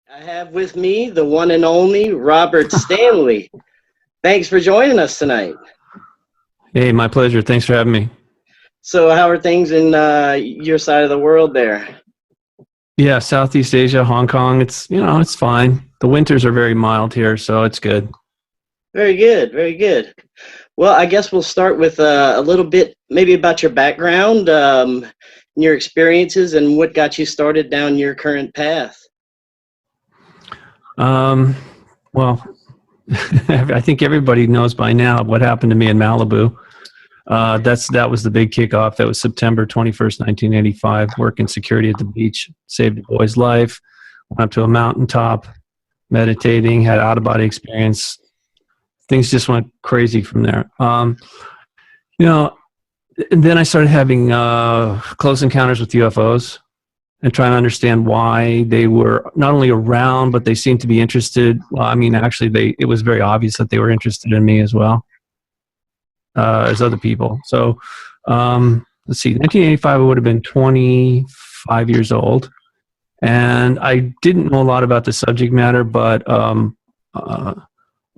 I have with me the one and only Robert Stanley. Thanks for joining us tonight. Hey, my pleasure. Thanks for having me. So how are things in your side of the world there? Yeah, Southeast Asia, Hong Kong, it's fine. The winters are very mild here, so it's good. Very good, very good. Well, I guess we'll start with a little bit maybe about your background, your experiences, and what got you started down your current path. Well, I think everybody knows by now what happened to me in Malibu. That was the big kickoff. That was September 21st, 1985, working security at the beach, saved a boy's life, went up to a mountaintop, meditating, had out-of-body experience. Things just went crazy from there. And then I started having close encounters with UFOs and trying to understand why they were not only around, but they seemed to be interested. Well, I mean, actually, it was very obvious that they were interested in me as well as other people. So let's see, 1985, I would have been 25 years old. And I didn't know a lot about the subject matter, but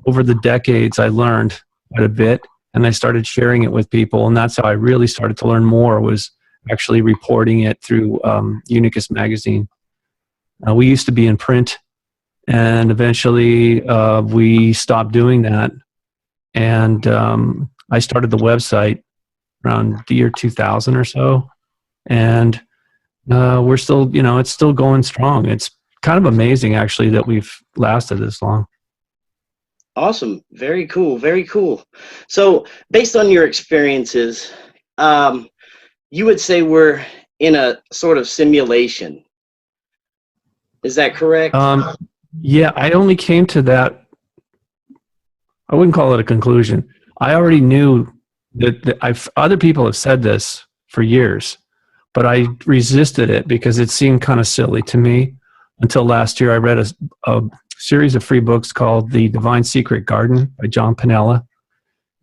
over the decades, I learned quite a bit, and I started sharing it with people, and that's how I really started to learn more, was actually reporting it through Unicus magazine. We used to be in print, and eventually we stopped doing that, and I started the website around the year 2000 or so, and we're still, it's still going strong. It's kind of amazing, actually, that we've lasted this long. Awesome. Very cool. Very cool. So based on your experiences, you would say we're in a sort of simulation. Is that correct? Yeah, I only came to that. I wouldn't call it a conclusion. I already knew that other people have said this for years, but I resisted it because it seemed kind of silly to me until last year. I read a series of free books called The Divine Secret Garden by John Pinella,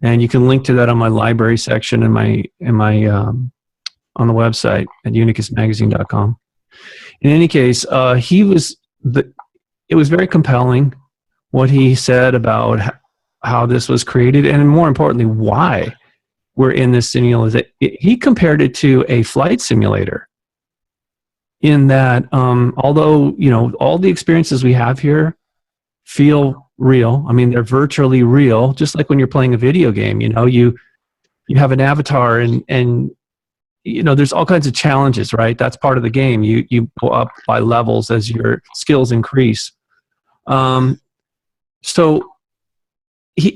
and you can link to that on my library section on the website at unicusmagazine.com. In any case, it was very compelling what he said about how this was created, and more importantly, why we're in this simulation. He compared it to a flight simulator, in that although all the experiences we have here feel real. I mean, they're virtually real, just like when you're playing a video game. You have an avatar, and there's all kinds of challenges, right? That's part of the game. You go up by levels as your skills increase. So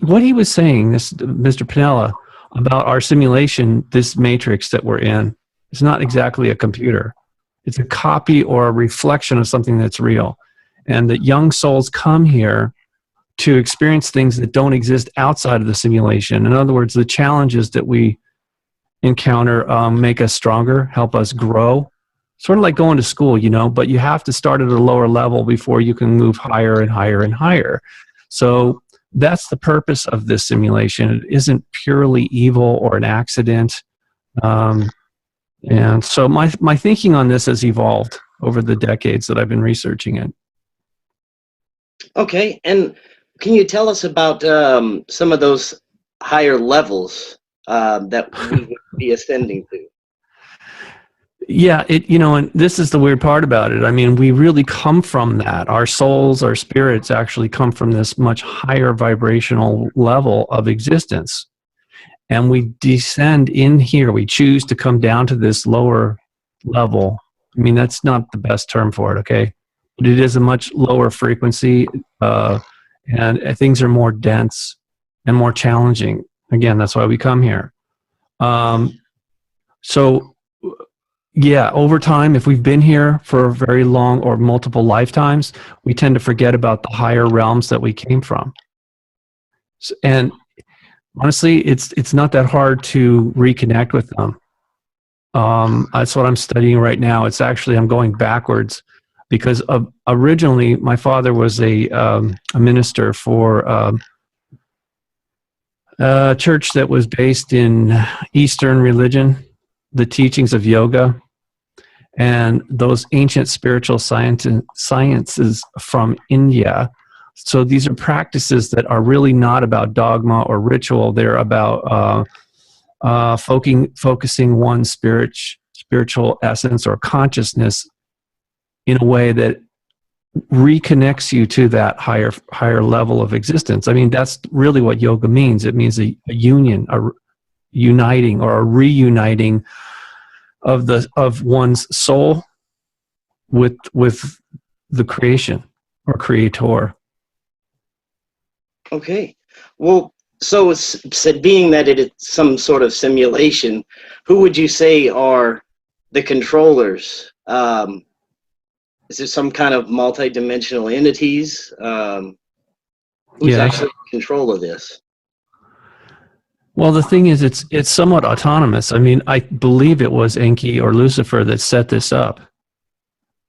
what he was saying, this Mr. Pinella, about our simulation, this matrix that we're in, is not exactly a computer. It's a copy or a reflection of something that's real. And that young souls come here to experience things that don't exist outside of the simulation. In other words, the challenges that we encounter make us stronger, help us grow. Sort of like going to school, but you have to start at a lower level before you can move higher and higher and higher. So that's the purpose of this simulation. It isn't purely evil or an accident. And so my thinking on this has evolved over the decades that I've been researching it. Okay, and can you tell us about some of those higher levels that we would be ascending to? Yeah, and this is the weird part about it. I mean, we really come from that. Our souls, our spirits actually come from this much higher vibrational level of existence. And we descend in here. We choose to come down to this lower level. I mean, that's not the best term for it, okay? But it is a much lower frequency, and things are more dense and more challenging. Again, that's why we come here. So, yeah, over time, if we've been here for very long or multiple lifetimes, we tend to forget about the higher realms that we came from. And honestly, it's not that hard to reconnect with them. That's what I'm studying right now. It's actually, I'm going backwards, because originally my father was a minister for a church that was based in Eastern religion, the teachings of yoga. and those ancient spiritual sciences from India. So these are practices that are really not about dogma or ritual. They're about focusing one's spiritual essence or consciousness in a way that reconnects you to that higher level of existence. I mean, that's really what yoga means. It means a union, a uniting or a reuniting of one's soul with the creation or creator. Okay. Well, so being that it is some sort of simulation, who would you say are the controllers? Is there some kind of multi-dimensional entities? Who's actually in control of this? Well, the thing is, it's somewhat autonomous. I mean, I believe it was Enki or Lucifer that set this up.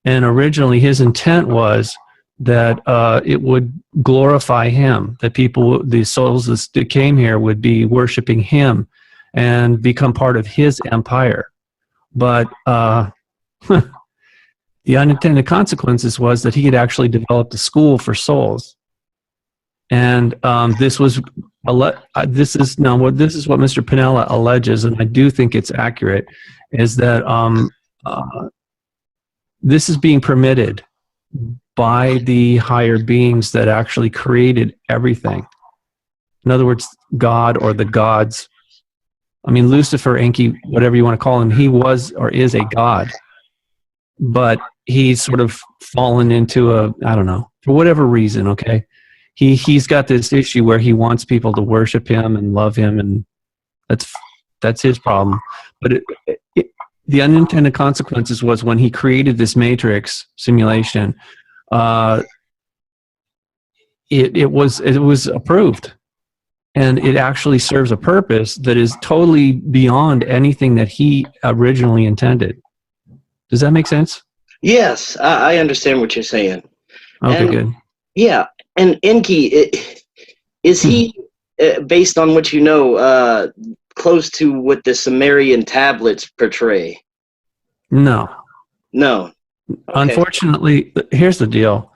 And originally his intent was that it would glorify him, that people, the souls that came here would be worshiping him and become part of his empire. But the unintended consequences was that he had actually developed a school for souls. And this is what Mr. Piniella alleges, and I do think it's accurate, is that this is being permitted by the higher beings that actually created everything. In other words, God or the gods. I mean, Lucifer, Enki, whatever you want to call him, he was or is a god. But he's sort of fallen into I don't know, for whatever reason, okay? He's got this issue where he wants people to worship him and love him, and that's his problem. But the unintended consequences was when he created this matrix simulation, it was approved, and it actually serves a purpose that is totally beyond anything that he originally intended. Does that make sense? Yes, I understand what you're saying. Okay, good. Yeah, and Enki, is he, based on what you know, close to what the Sumerian tablets portray? No. No. Okay. Unfortunately, here's the deal.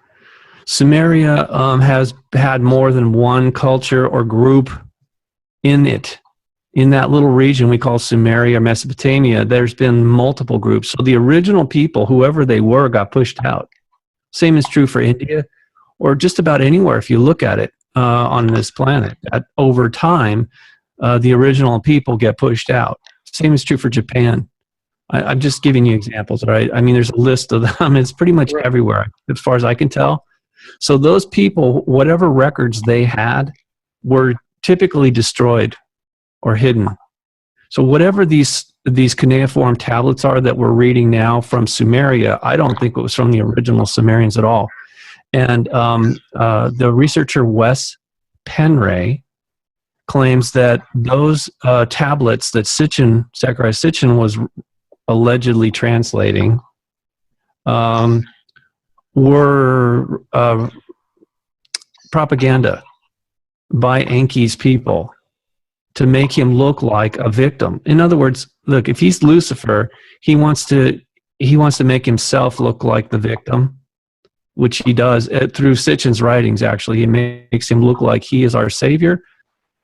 Sumeria has had more than one culture or group in it. In that little region we call Sumeria, Mesopotamia, there's been multiple groups. So the original people, whoever they were, got pushed out. Same is true for India, or just about anywhere if you look at it on this planet. Over time, the original people get pushed out. Same is true for Japan. I'm just giving you examples, right? I mean, there's a list of them. It's pretty much everywhere, as far as I can tell. So those people, whatever records they had, were typically destroyed or hidden. So whatever these cuneiform tablets are that we're reading now from Sumeria, I don't think it was from the original Sumerians at all. And the researcher Wes Penray claims that those tablets that Zachariah Sitchin was allegedly translating were propaganda by Enki's people to make him look like a victim. In other words, look, if he's Lucifer, he wants to make himself look like the victim, which he does through Sitchin's writings. Actually, he makes him look like he is our savior,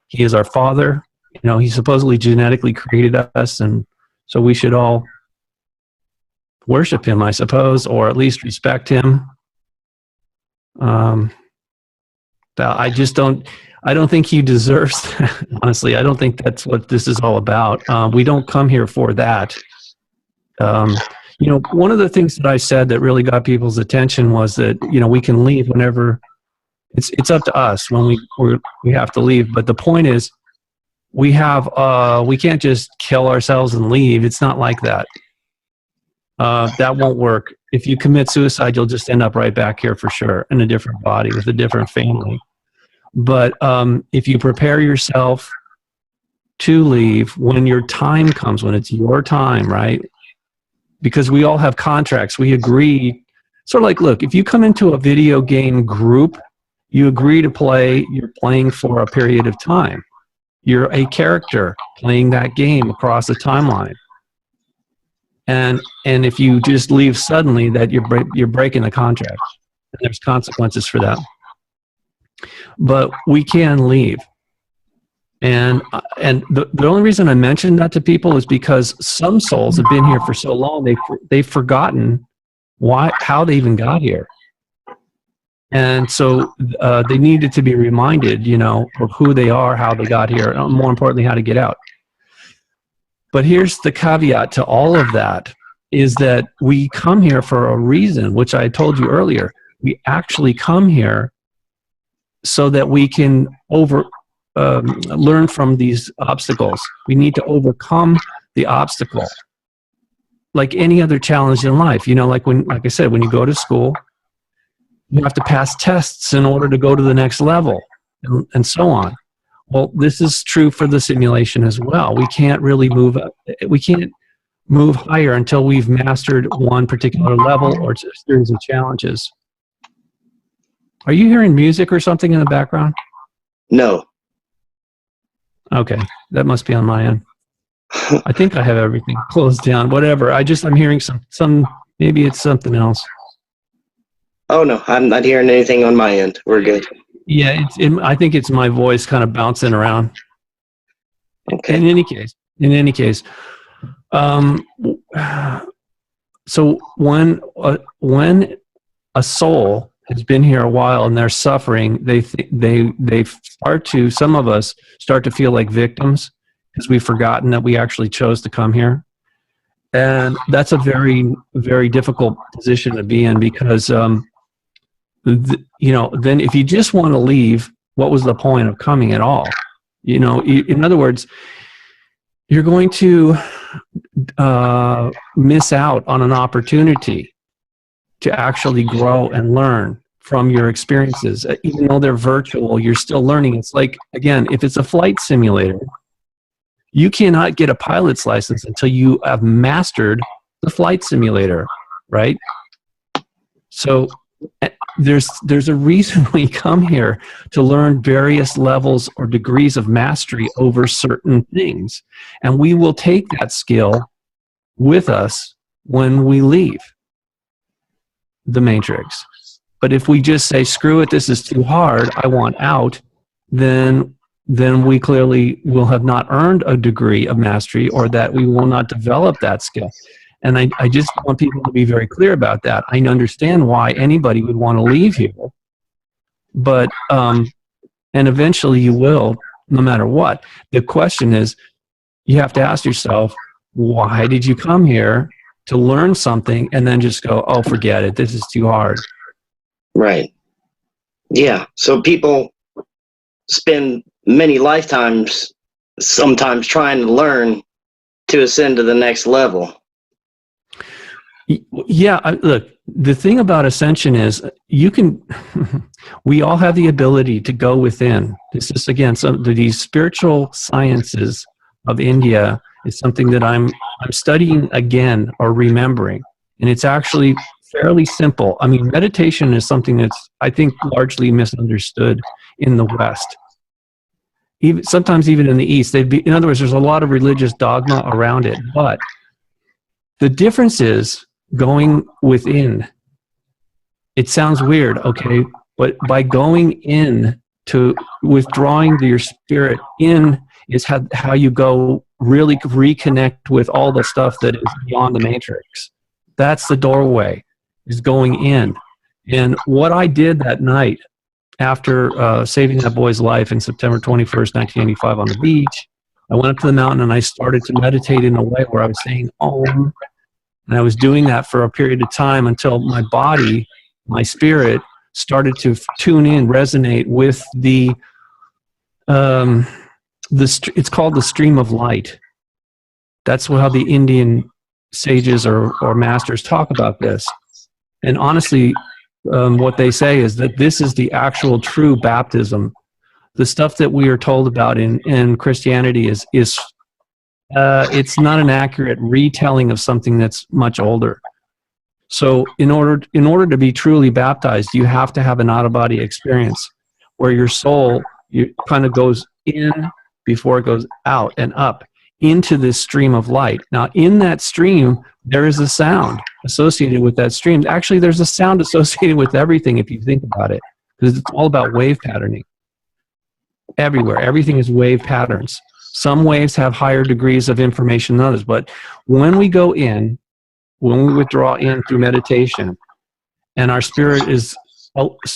he is our father. You know, he supposedly genetically created us, and so we should all worship him, I suppose, or at least respect him. I don't think he deserves that. Honestly, I don't think that's what this is all about. We don't come here for that. You know, one of the things that I said that really got people's attention was that, you know, we can leave whenever. It's up to us when we have to leave. But the point is, we can't just kill ourselves and leave. It's not like that. That won't work. If you commit suicide, you'll just end up right back here for sure, in a different body with a different family. But if you prepare yourself to leave when your time comes, when it's your time, right? Because we all have contracts. We agree. Sort of like, look, if you come into a video game group, you agree to play. You're playing for a period of time. You're a character playing that game across a timeline. And if you just leave suddenly, that you're breaking the contract, and there's consequences for that. But we can leave. And the only reason I mention that to people is because some souls have been here for so long, they've forgotten how they even got here. And so they needed to be reminded, of who they are, how they got here, and more importantly, how to get out. But here's the caveat to all of that, is that we come here for a reason, which I told you earlier. We actually come here so that we can learn from these obstacles. We need to overcome the obstacle. Like any other challenge in life, like I said, when you go to school, you have to pass tests in order to go to the next level, and so on. Well, this is true for the simulation as well. We can't really move up. We can't move higher until we've mastered one particular level or a series of challenges. Are you hearing music or something in the background? No. Okay, that must be on my end. I think I have everything closed down. Whatever. I'm hearing some. Maybe it's something else. Oh no, I'm not hearing anything on my end. We're good. Yeah, I think it's my voice kind of bouncing around. Okay. In any case, so when a soul has been here a while and they're suffering, some of us start to feel like victims because we've forgotten that we actually chose to come here. And that's a very, very difficult position to be in, because then if you just want to leave, what was the point of coming at all? In other words, you're going to miss out on an opportunity to actually grow and learn from your experiences. Even though they're virtual, you're still learning. It's like, again, if it's a flight simulator, you cannot get a pilot's license until you have mastered the flight simulator, right? So there's a reason we come here, to learn various levels or degrees of mastery over certain things. And we will take that skill with us when we leave the matrix. But if we just say, screw it, this is too hard, I want out, then we clearly will have not earned a degree of mastery, or that we will not develop that skill. And I just want people to be very clear about that. I understand why anybody would want to leave here, but and eventually you will, no matter what. The question is, you have to ask yourself, why did you come here to learn something and then just go, oh, forget it, this is too hard? Right. Yeah. So people spend many lifetimes sometimes trying to learn to ascend to the next level. Yeah, look, the thing about ascension is we all have the ability to go within. This is, again, these spiritual sciences of India is something that I'm studying again, or remembering. And it's actually fairly simple. I mean, meditation is something that's, I think, largely misunderstood in the West. Sometimes even in the East. In other words, there's a lot of religious dogma around it. But the difference is going within. It sounds weird, okay? But by going in, to withdrawing your spirit in, is how you go really reconnect with all the stuff that is beyond the matrix. That's the doorway, is going in. And what I did that night, after saving that boy's life in September 21st, 1985 on the beach, I went up to the mountain and I started to meditate in a way where I was saying Om. And I was doing that for a period of time until my body, my spirit, started to tune in, resonate with it's called the stream of light. That's how the Indian sages or masters talk about this. And honestly, what they say is that this is the actual true baptism. The stuff that we are told about in Christianity is it's not an accurate retelling of something that's much older. So in order to be truly baptized, you have to have an out-of-body experience where your soul kind of goes in before it goes out and up into this stream of light. Now, in that stream, there is a sound associated with that stream. Actually, there's a sound associated with everything if you think about it, because it's all about wave patterning. Everywhere, everything is wave patterns. Some waves have higher degrees of information than others, but when we go in, when we withdraw in through meditation, and our spirit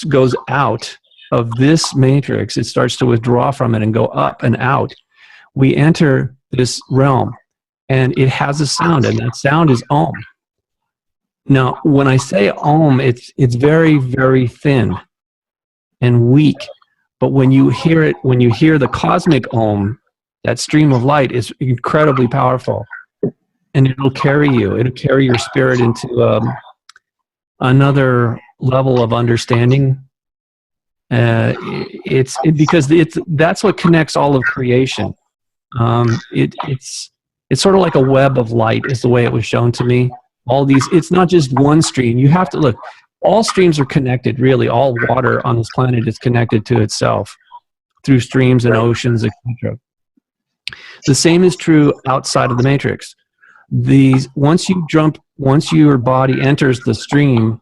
goes out of this matrix, it starts to withdraw from it and go up and out. We enter this realm, and it has a sound, and that sound is Om. Now, when I say Om, it's very, very thin and weak, but when you hear it, when you hear the cosmic Om, that stream of light is incredibly powerful, and it'll carry you. It'll carry your spirit into another level of understanding. Because that's what connects all of creation. It's sort of like a web of light, is the way it was shown to me. All these, it's not just one stream. You have to look. All streams are connected. Really, all water on this planet is connected to itself through streams and oceans, etc. The same is true outside of the matrix. Once your body enters the stream,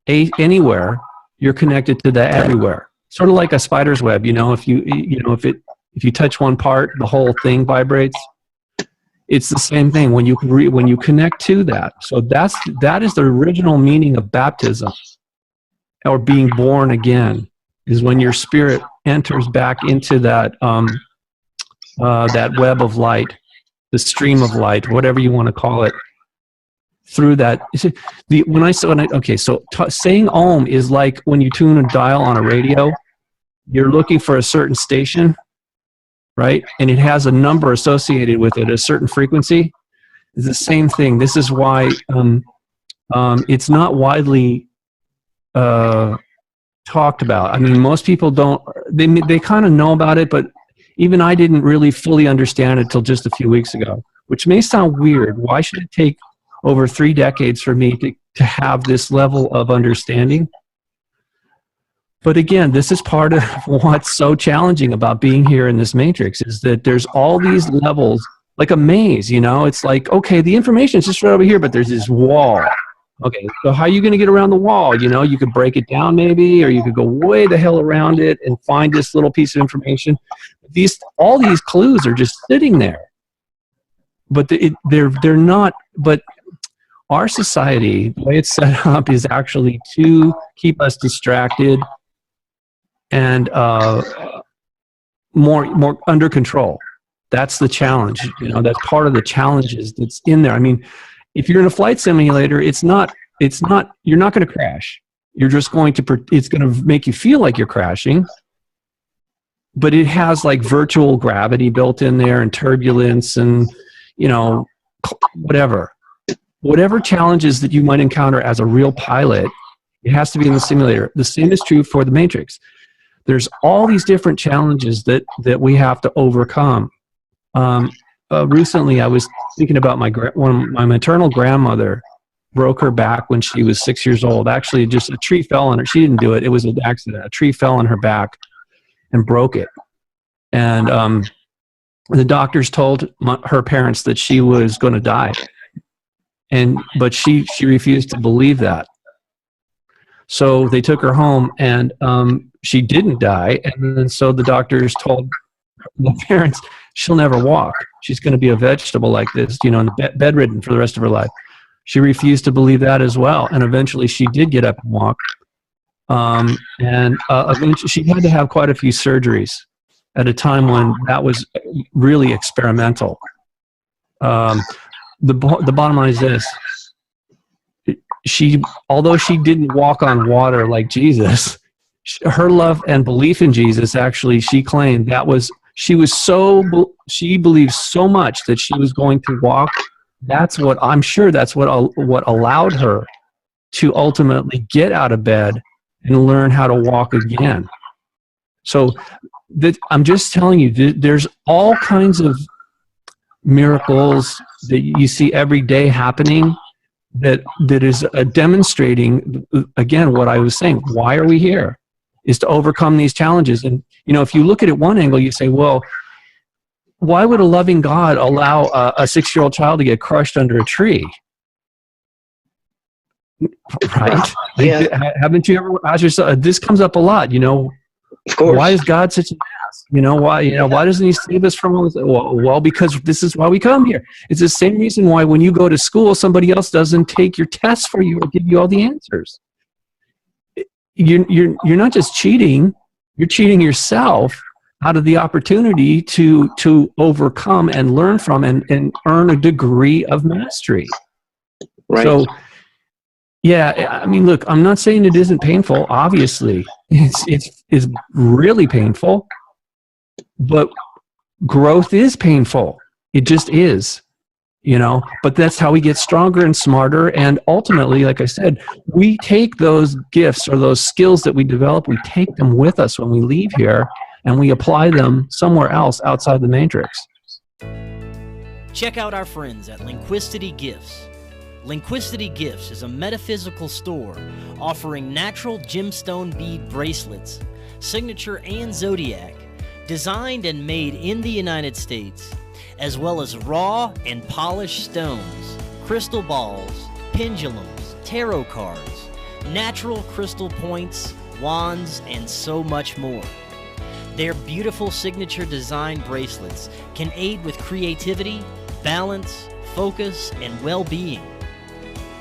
anywhere, you're connected to that everywhere. Sort of like a spider's web. If you touch one part, the whole thing vibrates. It's the same thing when you connect to that. So that is the original meaning of baptism, or being born again, is when your spirit enters back into that that web of light, the stream of light, whatever you want to call it. Through that, saying Om is like when you tune a dial on a radio. You're looking for a certain station, right? And it has a number associated with it, a certain frequency. It's the same thing. This is why it's not widely talked about. I mean, most people don't. They kind of know about it, but even I didn't really fully understand it till just a few weeks ago. Which may sound weird. Why should it take over 3 decades for me to have this level of understanding? But again, this is part of what's so challenging about being here in this matrix, is that there's all these levels, like a maze, It's like, okay, the information is just right over here, but there's this wall. Okay, so how are you going to get around the wall? You could break it down maybe, or you could go way the hell around it and find this little piece of information. All these clues are just sitting there. But they're not, but our society, the way it's set up, is actually to keep us distracted and more under control. That's the challenge. That's part of the challenges that's in there. I mean, if you're in a flight simulator, you're not going to crash. You're just it's going to make you feel like you're crashing. But it has like virtual gravity built in there, and turbulence, and whatever challenges that you might encounter as a real pilot, it has to be in the simulator. The same is true for the matrix. There's all these different challenges that we have to overcome. Recently, I was thinking about my maternal grandmother broke her back when she was 6 years old. Actually, just a tree fell on her. She didn't do it. It was an accident. A tree fell on her back and broke it. And the doctors told her parents that she was going to die. But she refused to believe that. So they took her home, and she didn't die. And then so the doctors told the parents, she'll never walk. She's going to be a vegetable like this, and bedridden for the rest of her life. She refused to believe that as well. And eventually she did get up and walk. Eventually she had to have quite a few surgeries at a time when that was really experimental. The bottom line is this. Although she didn't walk on water like Jesus, her love and belief in Jesus, actually, she claimed she believed so much that she was going to walk. I'm sure that's what allowed her to ultimately get out of bed and learn how to walk again. So I'm just telling you, there's all kinds of miracles that you see every day happening that is demonstrating, again, what I was saying. Why are we here? Is to overcome these challenges. And, if you look at it one angle, you say, well, why would a loving God allow a 6-year-old child to get crushed under a tree? Right? Yeah. Haven't you ever asked yourself? This comes up a lot. Of course. Why is God such an ass? Why doesn't he save us from all this? Well, because this is why we come here. It's the same reason why when you go to school, somebody else doesn't take your tests for you or give you all the answers. You're not just cheating, you're cheating yourself out of the opportunity to overcome and learn from and earn a degree of mastery. Right. So, yeah, I mean, look, I'm not saying it isn't painful. Obviously, it's really painful, but growth is painful. It just is, but that's how we get stronger and smarter. And ultimately, like I said, we take those gifts or those skills that we develop, we take them with us when we leave here, and we apply them somewhere else outside the matrix. Check out our friends at Linquistity Gifts. Linquistity Gifts is a metaphysical store offering natural gemstone bead bracelets, signature and zodiac, designed and made in the United States, as well as raw and polished stones, crystal balls, pendulums, tarot cards, natural crystal points, wands, and so much more. Their beautiful signature design bracelets can aid with creativity, balance, focus, and well-being.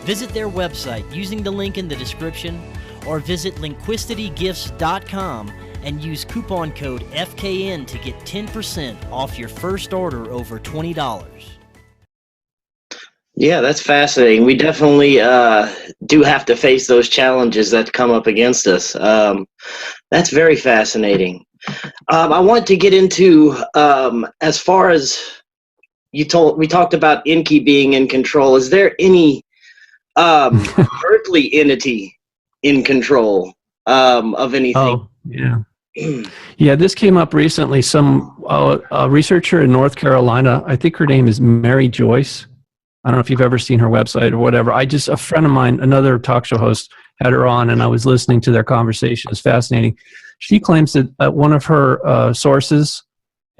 Visit their website using the link in the description or visit linquistitygifts.com and use coupon code FKN to get 10% off your first order over $20. Yeah, that's fascinating. We definitely do have to face those challenges that come up against us. That's very fascinating. I want to get into, as far as we talked about Enki being in control. Is there any earthly entity in control of anything? Oh, yeah. Yeah, this came up recently. Some a researcher in North Carolina, I think her name is Mary Joyce. I don't know if you've ever seen her website or whatever. A friend of mine, another talk show host, had her on, and I was listening to their conversation. It's fascinating. She claims that one of her sources,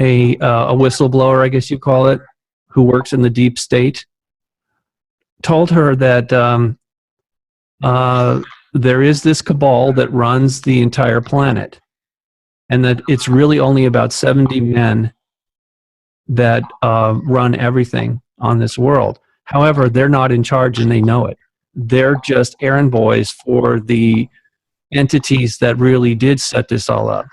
a whistleblower, I guess you call it, who works in the deep state, told her that there is this cabal that runs the entire planet, and that it's really only about 70 men that run everything on this world. However, they're not in charge, and they know it. They're just errand boys for the entities that really did set this all up.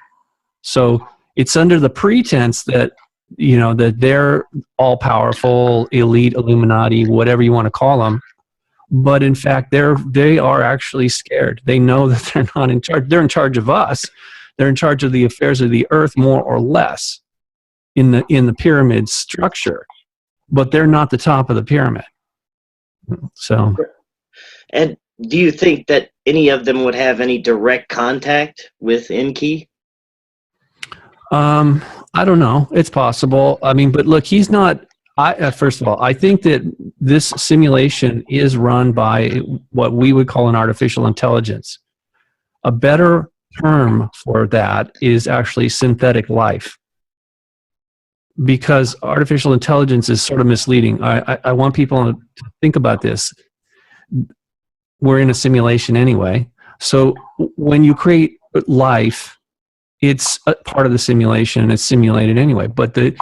So it's under the pretense that that they're all powerful, elite, Illuminati, whatever you want to call them. But in fact, they are actually scared. They know that they're not in charge. They're in charge of us. They're in charge of the affairs of the earth, more or less, in the pyramid structure. But they're not the top of the pyramid. So. And do you think that any of them would have any direct contact with Enki? I don't know. It's possible. I mean, but look, he's not. First of all, I think that this simulation is run by what we would call an artificial intelligence. A better term for that is actually synthetic life, because artificial intelligence is sort of misleading. I want people to think about this. We're in a simulation anyway. So when you create life, it's a part of the simulation, and it's simulated anyway. But the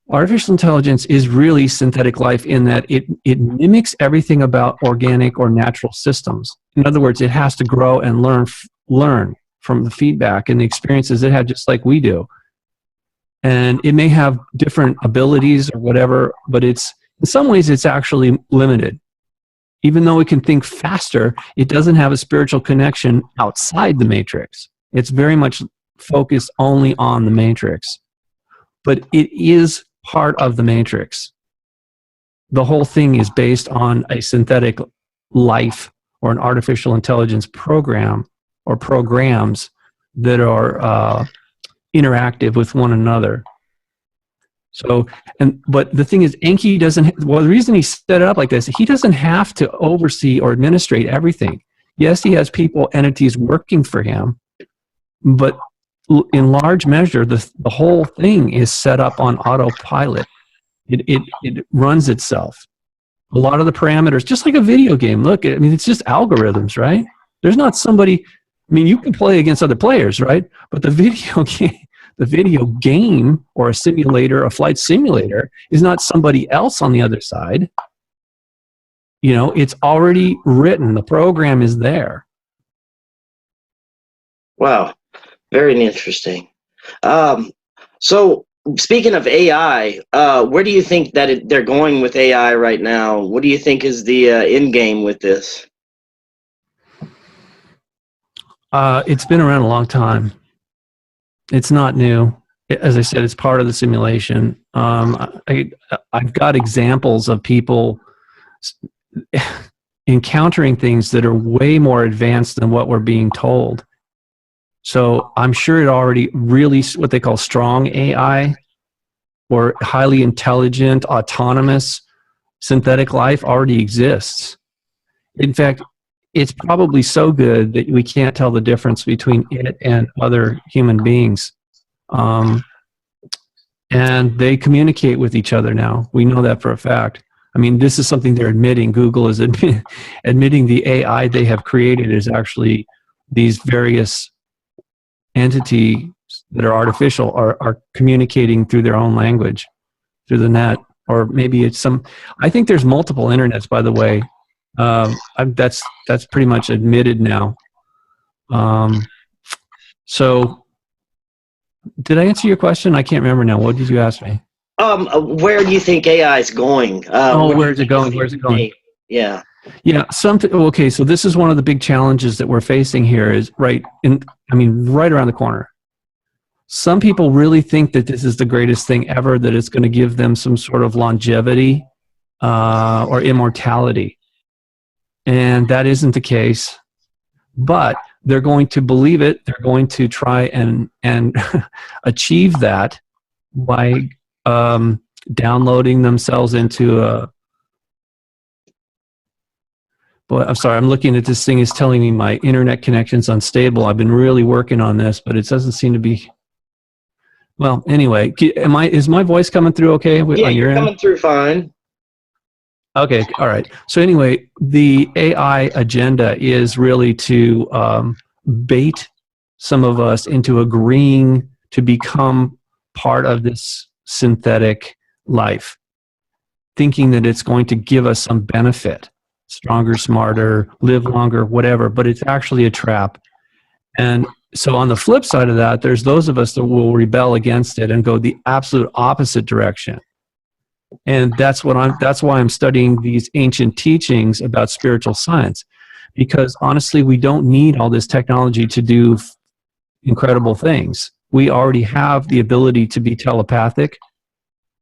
artificial intelligence is really synthetic life in that it mimics everything about organic or natural systems. In other words, it has to grow and learn from the feedback and the experiences it had, just like we do. And it may have different abilities or whatever, but in some ways it's actually limited. Even though it can think faster, it doesn't have a spiritual connection outside the matrix. It's very much focused only on the matrix. But it is part of the matrix. The whole thing is based on a synthetic life or an artificial intelligence program or programs that are interactive with one another. So, but the thing is, Enki doesn't, well, the reason he set it up like this, he doesn't have to oversee or administrate everything. Yes, he has people, entities working for him, but in large measure, the whole thing is set up on autopilot. It runs itself. A lot of the parameters, just like a video game. Look, I mean, it's just algorithms, right? There's not somebody. I mean, you can play against other players, right? But the video game or a simulator, a flight simulator, is not somebody else on the other side. You know, it's already written. The program is there. Wow, very interesting. So speaking of AI, where do you think that they're going with AI right now? What do you think is the end game with this? It's been around a long time. It's not new. As I said, it's part of the simulation. I've got examples of people encountering things that are way more advanced than what we're being told. So I'm sure it already really, what they call strong AI or highly intelligent, autonomous synthetic life already exists. In fact, it's probably so good that we can't tell the difference between it and other human beings. And they communicate with each other now. We know that for a fact. I mean, this is something they're admitting. Google is admitting the AI they have created is actually these various entities that are artificial are communicating through their own language, through the net. Or maybe it's some, I think there's multiple internets, by the way. That's pretty much admitted now. So did I answer your question? I can't remember now. What did you ask me? Where do you think AI is going? Where's it going? Where's it going? Yeah. Yeah. Okay. So this is one of the big challenges that we're facing here is right around the corner. Some people really think that this is the greatest thing ever, that it's going to give them some sort of longevity, or immortality. And that isn't the case, but they're going to believe it. They're going to try and achieve that by downloading themselves into a. Boy, I'm sorry. I'm looking at this thing. It's telling me my internet connection's unstable. I've been really working on this, but it doesn't seem to be. Well, anyway, is my voice coming through okay? Yeah, you're coming through fine. Okay, all right. So anyway, the AI agenda is really to bait some of us into agreeing to become part of this synthetic life, thinking that it's going to give us some benefit, stronger, smarter, live longer, whatever, but it's actually a trap. And so on the flip side of that, there's those of us that will rebel against it and go the absolute opposite direction. And that's why I'm studying these ancient teachings about spiritual science, because honestly, we don't need all this technology to do incredible things. We already have the ability to be telepathic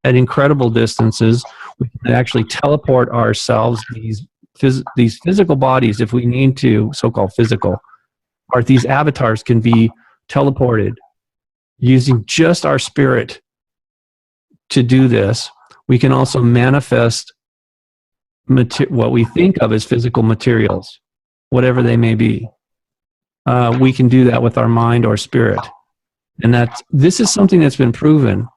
at incredible distances. We can actually teleport ourselves, these physical bodies, if we need to, so-called physical, or these avatars can be teleported using just our spirit to do this. We can also manifest what we think of as physical materials, whatever they may be. We can do that with our mind or spirit. And this is something that's been proven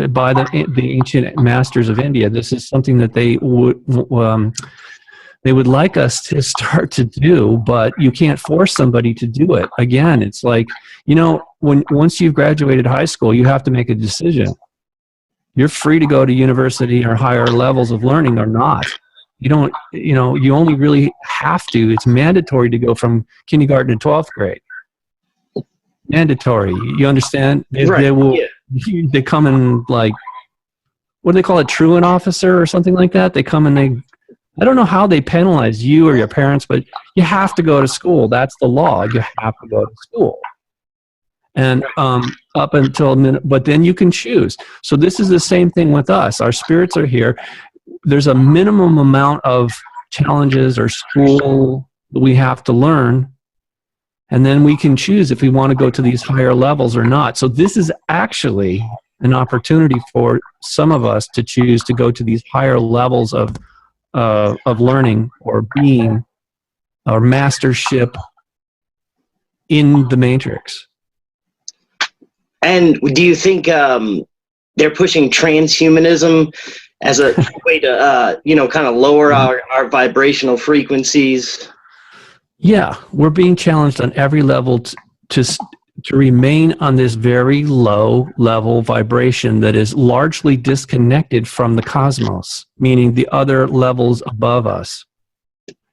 by the ancient masters of India. This is something that they would like us to start to do, but you can't force somebody to do it. Again, it's like, once you've graduated high school, you have to make a decision. You're free to go to university or higher levels of learning or not. You don't, you only really have to. It's mandatory to go from kindergarten to 12th grade. Mandatory. You understand? They come in like, what do they call it? Truant officer or something like that. They come and I don't know how they penalize you or your parents, but you have to go to school. That's the law. You have to go to school. And up until a minute, but then you can choose. So this is the same thing with us. Our spirits are here. There's a minimum amount of challenges or school that we have to learn, and then we can choose if we want to go to these higher levels or not. So this is actually an opportunity for some of us to choose to go to these higher levels of learning or being or mastership in the matrix. And do you think they're pushing transhumanism as a way to, kind of lower our vibrational frequencies? Yeah, we're being challenged on every level to remain on this very low level vibration that is largely disconnected from the cosmos, meaning the other levels above us.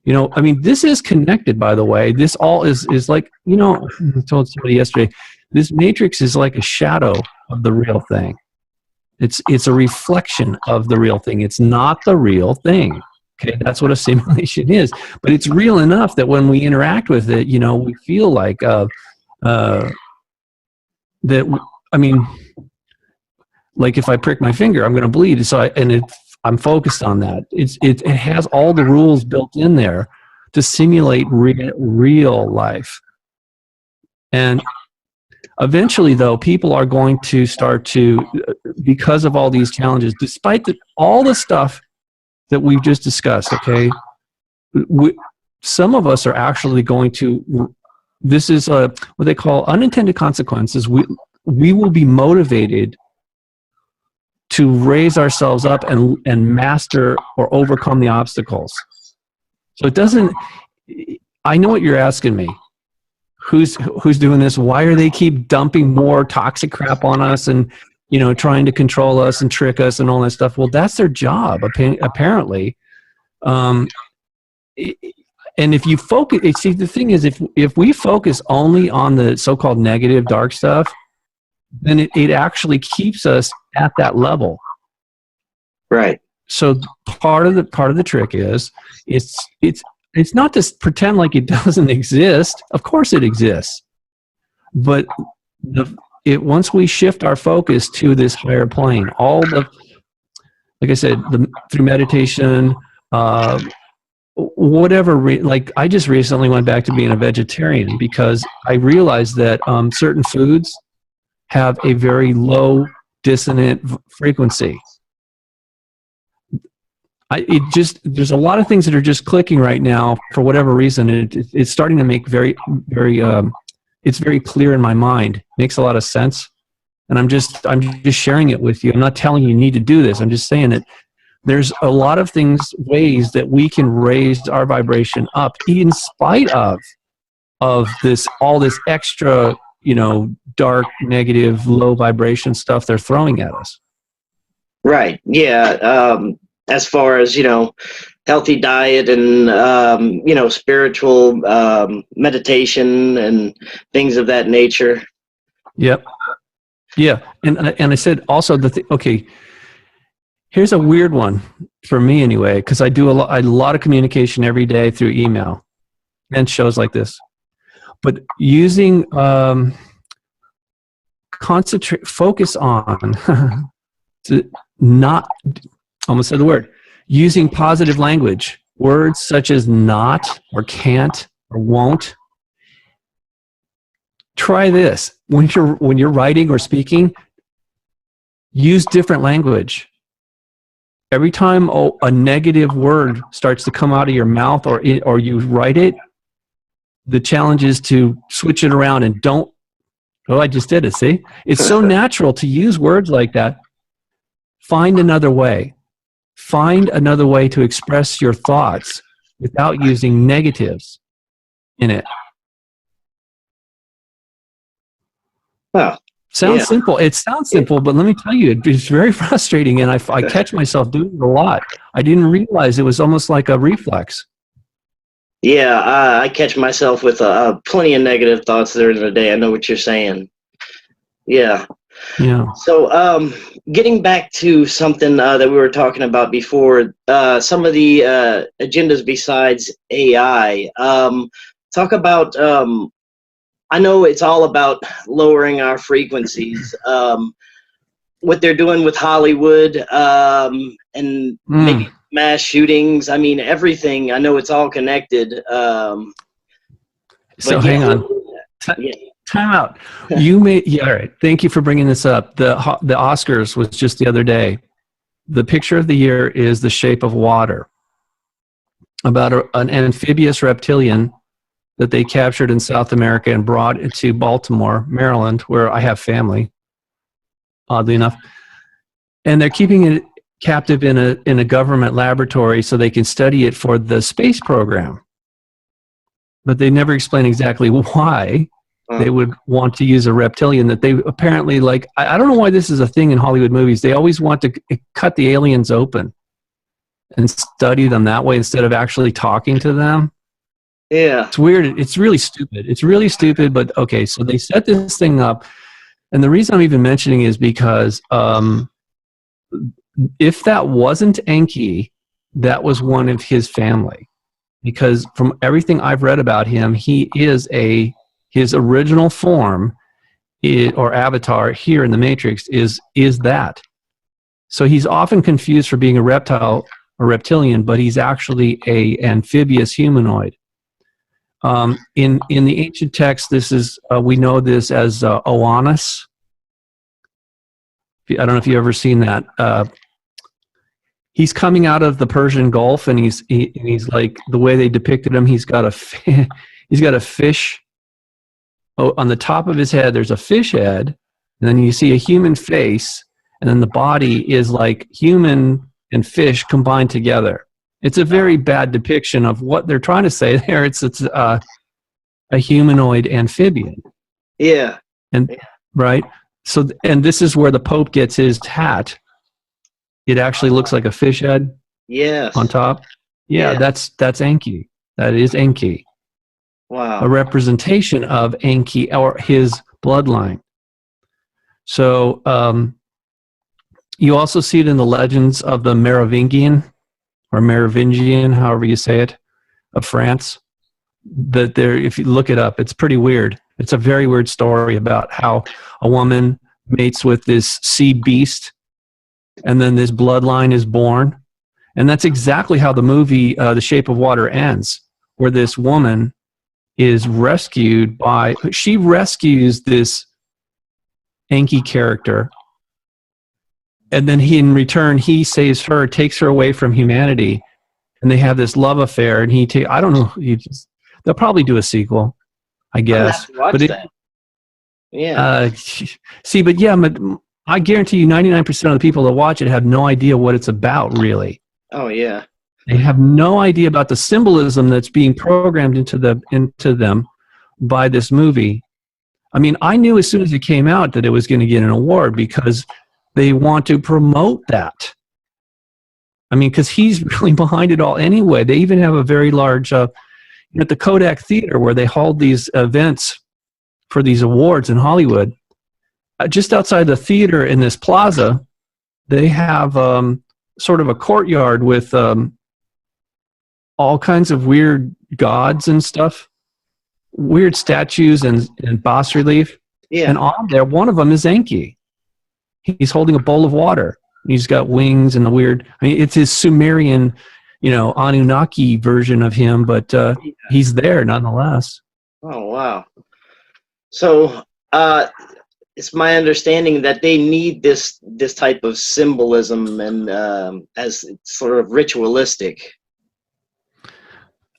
I mean, this is connected, by the way. This all is like, I told somebody yesterday, this matrix is like a shadow of the real thing. It's a reflection of the real thing. It's not the real thing. Okay, that's what a simulation is. But it's real enough that when we interact with it, we feel like like if I prick my finger, I'm going to bleed. So I'm focused on that. It has all the rules built in there to simulate real life. And eventually, though, people are going to start to, because of all these challenges, despite all the stuff that we've just discussed, okay, some of us are actually going to, this is what they call unintended consequences. We will be motivated to raise ourselves up and master or overcome the obstacles. So it doesn't, I know what you're asking me. Who's doing this? Why are they keep dumping more toxic crap on us and, trying to control us and trick us and all that stuff? Well, that's their job, apparently. And if you focus, see, the thing is, if we focus only on the so-called negative, dark stuff, then it actually keeps us at that level. Right. So part of the trick is it's not to pretend like it doesn't exist. Of course it exists, but once we shift our focus to this higher plane, like I said, through meditation, like I just recently went back to being a vegetarian because I realized that certain foods have a very low dissonant frequency. There's a lot of things that are just clicking right now for whatever reason. It's starting to make very, very, it's very clear in my mind. Makes a lot of sense. And I'm just sharing it with you. I'm not telling you need to do this. I'm just saying that there's a lot of ways that we can raise our vibration up in spite of all this extra, dark, negative, low vibration stuff they're throwing at us. Right. Yeah. As far as, healthy diet and, spiritual meditation and things of that nature. Yep. Yeah. And I said also okay, here's a weird one for me anyway, because I do a lot of communication every day through email and shows like this. But using focus on not, almost said the word, using positive language, words such as not or can't or won't. Try this. When you're writing or speaking, use different language. Every time a negative word starts to come out of your mouth or you write it, the challenge is to switch it around and don't. Oh, I just did it. See, it's so natural to use words like that. Find another way. Find another way to express your thoughts without using negatives in it. Wow. Sounds simple. It sounds simple, but let me tell you, it's very frustrating, and I catch myself doing it a lot. I didn't realize it was almost like a reflex. Yeah, I catch myself with plenty of negative thoughts during the day. I know what you're saying. Yeah. Yeah. So, getting back to something that we were talking about before, some of the agendas besides AI. Talk about. I know it's all about lowering our frequencies. What they're doing with Hollywood and maybe mass shootings. I mean, everything. I know it's all connected. So hang on. Time out. All right. Thank you for bringing this up. The Oscars was just the other day. The picture of the year is The Shape of Water, about an amphibious reptilian that they captured in South America and brought into Baltimore, Maryland, where I have family. oddly enough. And they're keeping it captive in a government laboratory so they can study it for the space program. But they never explain exactly why they would want to use a reptilian that they apparently like. I don't know why this is a thing in Hollywood movies. They always want to cut the aliens open and study them that way instead of actually talking to them. Yeah. It's weird. It's really stupid. It's really stupid, but okay, so they set this thing up. And the reason I'm even mentioning is because if that wasn't Enki, that was one of his family. Because from everything I've read about him, he is his original form or avatar here in the Matrix is that. So he's often confused for being a reptile or reptilian, but he's actually a amphibious humanoid. In the ancient text, this is we know this as Oannes. I don't know if you've ever seen that. He's coming out of the Persian Gulf, and he's like the way they depicted him. He's got a fish. Oh, on the top of his head, there's a fish head, and then you see a human face, and then the body is like human and fish combined together. It's a very bad depiction of what they're trying to say there. It's a humanoid amphibian. Yeah. And right. So, and this is where the Pope gets his hat. It actually looks like a fish head. Yes. On top. Yeah, that's Enki. That is Enki. Wow. A representation of Enki or his bloodline. So you also see it in the legends of the Merovingian or Merovingian, however you say it, of France. That there, if you look it up, it's pretty weird. It's a very weird story about how a woman mates with this sea beast, and then this bloodline is born. And that's exactly how the movie The Shape of Water ends, where this woman is rescued she rescues this Enki character, and then in return, he saves her, takes her away from humanity, and they have this love affair, and I don't know, they'll probably do a sequel, I guess. But yeah. See, but yeah, I guarantee you 99% of the people that watch it have no idea what it's about, really. Oh, yeah. They have no idea about the symbolism that's being programmed into them by this movie. I mean, I knew as soon as it came out that it was going to get an award because they want to promote that. I mean, because he's really behind it all anyway. They even have a very large, at the Kodak Theater where they hold these events for these awards in Hollywood. Just outside the theater in this plaza, they have sort of a courtyard with all kinds of weird gods and stuff, weird statues and bas relief. Yeah. And on there, one of them is Enki. He's holding a bowl of water. He's got wings and the weird. I mean, it's his Sumerian, Anunnaki version of him, but he's there nonetheless. Oh, wow. So it's my understanding that they need this type of symbolism and as sort of ritualistic.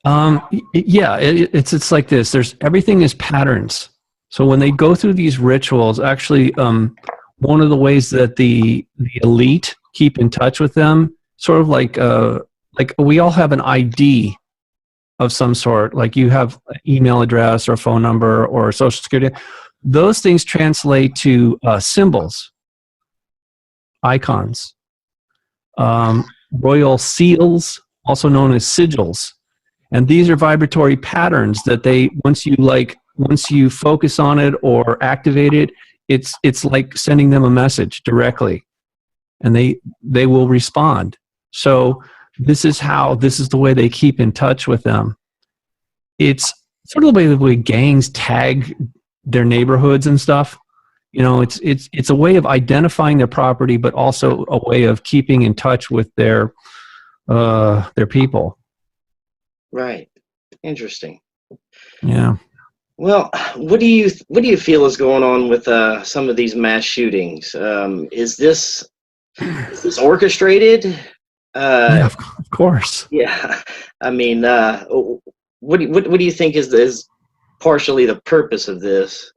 Yeah, it's like this. Everything is patterns. So when they go through these rituals, actually, one of the ways that the elite keep in touch with them, sort of like we all have an ID of some sort, like you have an email address or a phone number or social security. Those things translate to symbols, icons, royal seals, also known as sigils. And these are vibratory patterns that once you focus on it or activate it, it's like sending them a message directly, and they will respond. So this is the way they keep in touch with them. It's sort of the way gangs tag their neighborhoods and stuff. It's a way of identifying their property, but also a way of keeping in touch with their people. Right. Interesting. Yeah. Well, what do you feel is going on with some of these mass shootings? Is this orchestrated? Yeah, of course. Yeah. I mean, what do you think is partially the purpose of this?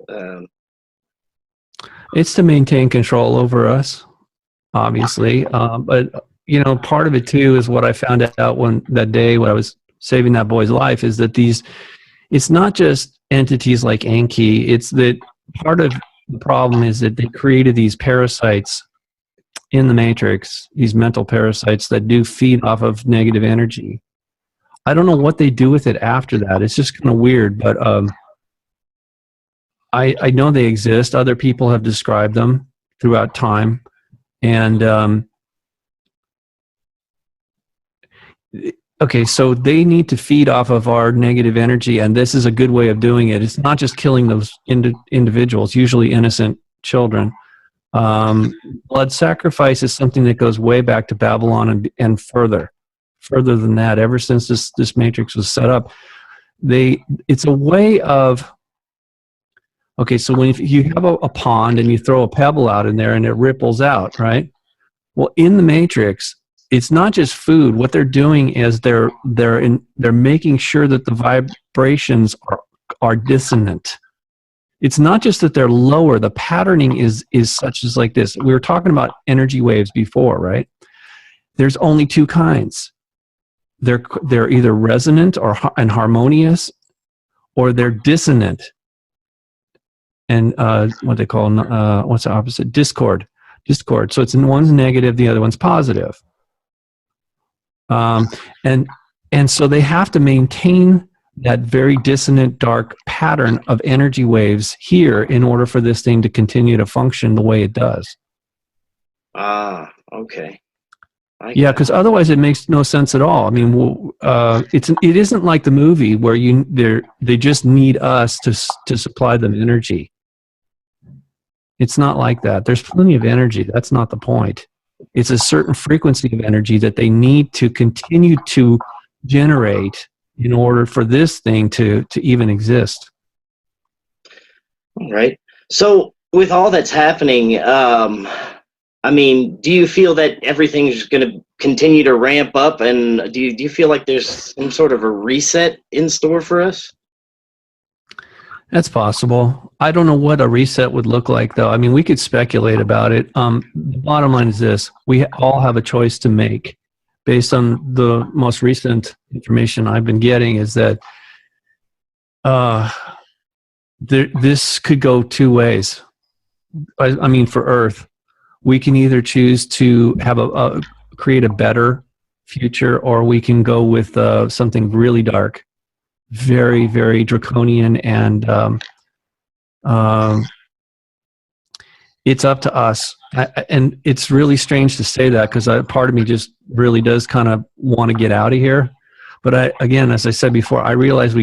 It's to maintain control over us, obviously. But, you know, part of it too is what I found out that day when I was saving that boy's life is that it's not just entities like Enki. It's that part of the problem is that they created these parasites in the matrix, these mental parasites that do feed off of negative energy. I don't know what they do with it after that. It's just kind of weird, but I know they exist. Other people have described them throughout time. And okay, so they need to feed off of our negative energy, and this is a good way of doing it. It's not just killing those individuals, usually innocent children. Blood sacrifice is something that goes way back to Babylon and further than that. Ever since this matrix was set up, it's a way of, okay, so when you have a pond and you throw a pebble out in there and it ripples out, right? Well, in the matrix, it's not just food. What they're doing is they're making sure that the vibrations are dissonant. It's not just that they're lower. The patterning is such as like this. We were talking about energy waves before, right? There's only two kinds. They're either resonant and harmonious, or they're dissonant. And what they call what's the opposite? Discord. So one's negative, the other one's positive. And so they have to maintain that very dissonant, dark pattern of energy waves here in order for this thing to continue to function the way it does. Okay. Yeah, because otherwise it makes no sense at all. I mean, it isn't like the movie where they just need us to supply them energy. It's not like that. There's plenty of energy. That's not the point. It's a certain frequency of energy that they need to continue to generate in order for this thing to even exist. All right. So with all that's happening, I mean, do you feel that everything's going to continue to ramp up? And do you feel like there's some sort of a reset in store for us? That's possible. I don't know what a reset would look like, though. I mean, we could speculate about it. The bottom line is this. We all have a choice to make. Based on the most recent information I've been getting is that this could go two ways. I mean, for Earth, we can either choose to have create a better future, or we can go with something really dark, very, very draconian, and it's up to us. And it's really strange to say that, because part of me just really does kind of want to get out of here. But again, as I said before, I realize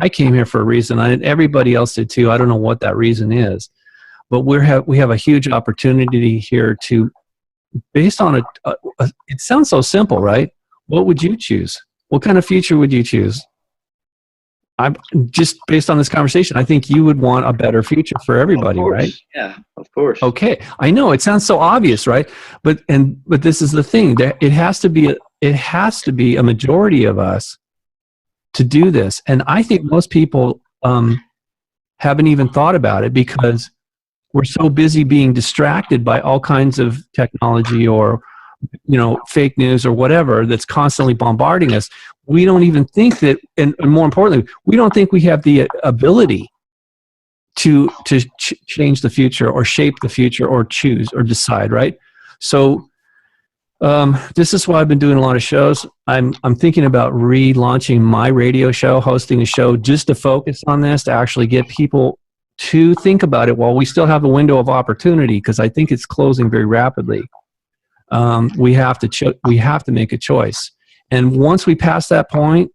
I came here for a reason, and everybody else did too. I don't know what that reason is, but we have a huge opportunity here to, based on it sounds so simple, right? What would you choose? What kind of future would you choose? I'm just based on this conversation, I think you would want a better future for everybody, right? Yeah, of course. Okay, I know it sounds so obvious, right? But this is the thing. It has to be a majority of us to do this, and I think most people haven't even thought about it because we're so busy being distracted by all kinds of technology or fake news or whatever that's constantly bombarding us. We don't even think that, and more importantly, we don't think we have the ability to change the future or shape the future or choose or decide, right? So this is why I've been doing a lot of shows. I'm thinking about relaunching my radio show, hosting a show just to focus on this, to actually get people to think about it while we still have a window of opportunity, because I think it's closing very rapidly. We have to make a choice. And once we pass that point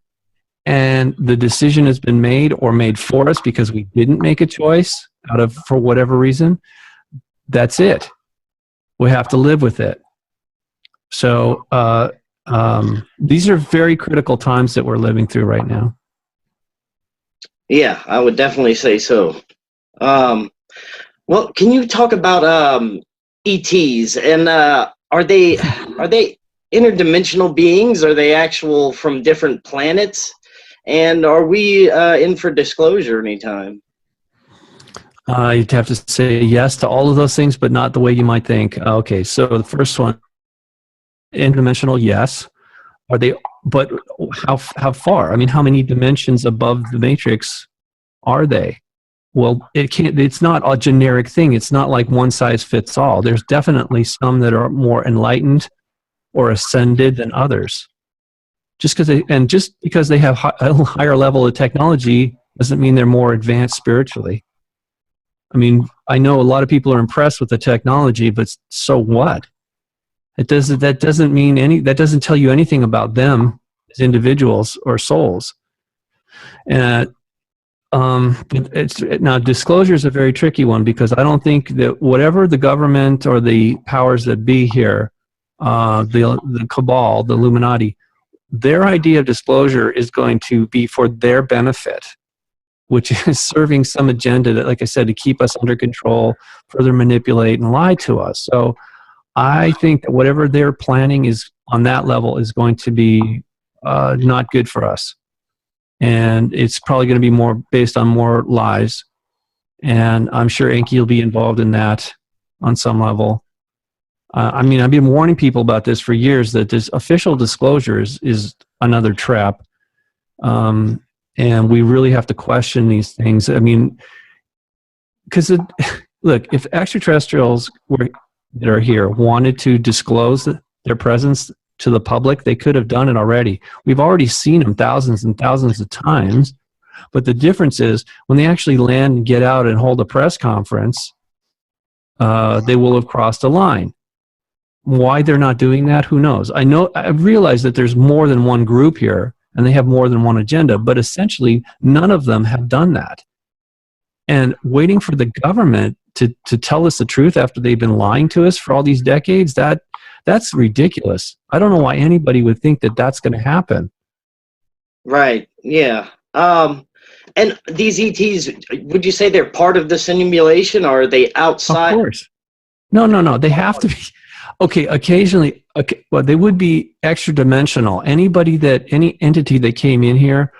and the decision has been made or made for us because we didn't make a choice for whatever reason, that's it. We have to live with it. So these are very critical times that we're living through right now. Yeah, I would definitely say so. Well, can you talk about ETs, and are they interdimensional beings? Are they actual from different planets? And are we in for disclosure anytime? You'd have to say yes to all of those things, but not the way you might think. Okay, so the first one, interdimensional, yes. Are they? But how far? I mean, how many dimensions above the matrix are they? Well, it can't. It's not a generic thing. It's not like one size fits all. There's definitely some that are more enlightened or ascended than others. Just because they have a higher level of technology doesn't mean they're more advanced spiritually. I mean, I know a lot of people are impressed with the technology, but so what? That doesn't mean that doesn't tell you anything about them as individuals or souls. And now disclosure is a very tricky one, because I don't think that whatever the government or the powers that be here, the cabal, the Illuminati, their idea of disclosure is going to be for their benefit, which is serving some agenda that, like I said, to keep us under control, further manipulate and lie to us. So I think that whatever they're planning is on that level is going to be not good for us. And it's probably going to be more based on more lies. And I'm sure Enki will be involved in that on some level. I mean, I've been warning people about this for years, that this official disclosure is another trap. And we really have to question these things. I mean, because look, if extraterrestrials that are here wanted to disclose their presence to the public, they could have done it already. We've already seen them thousands and thousands of times. But the difference is when they actually land and get out and hold a press conference, they will have crossed a line. Why they're not doing that, who knows? I realize that there's more than one group here and they have more than one agenda, but essentially none of them have done that. And waiting for the government to tell us the truth after they've been lying to us for all these decades, that's ridiculous. I don't know why anybody would think that that's going to happen. Right. Yeah. And these ETs, would you say they're part of the simulation, or are they outside? Of course. No. They have to be. Okay, occasionally, well, they would be extra dimensional. Any entity that came in here